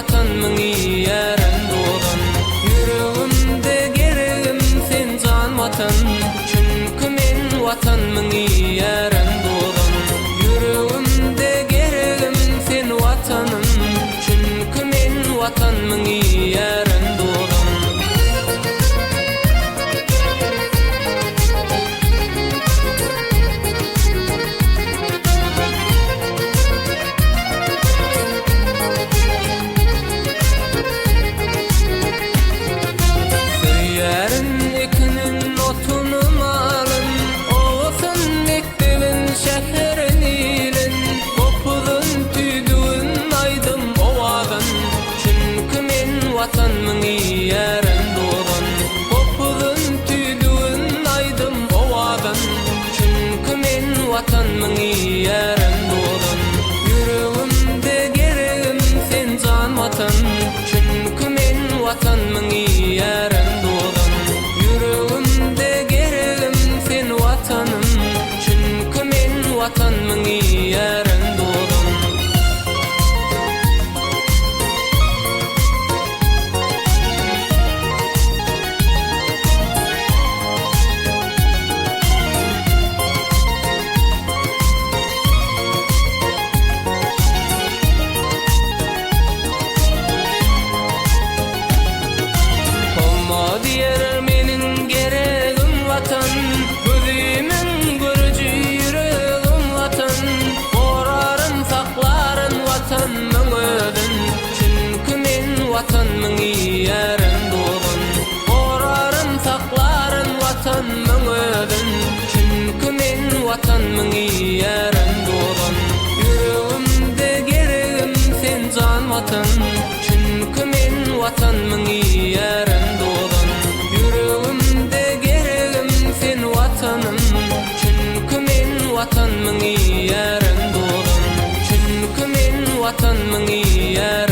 vatanmyň ýeren dolan. Yüreğimde geregim sen can vatan, çünkü men vatanmyň ýeren dolan. Yüreğimde geregim sen vatanım, çünkü men vatanmyň ýeren dolan. Vatanmyň ýeren dolan, populun tüýdüğün aýdym owadan, çünkü men vatanmyň ýeren dolan. Yüreğimde geregim sen can vatan, çünkü men vatanmyň ýeren dolan. Yüreğimde geregim sen vatanım, çünkü men vatanmyň ýeren dolan. Diyer menin geregim vatan, gözümün görücü yüreğim vatan. Korarın sakların vatanmyň ödün, çünkü men vatanmyň ýeren dolan. Korarın sakların vatanmyň ödün, çünkü men vatanmyň ýeren dolan. Yüreğimde geregim sen can vatan, çünkü men vatanmyň ýeren dolan. Yüreğimde geregim sen vatanım, çünkü men vatanmyň ýeren dolan. Çünkü men vatanmyň ýeren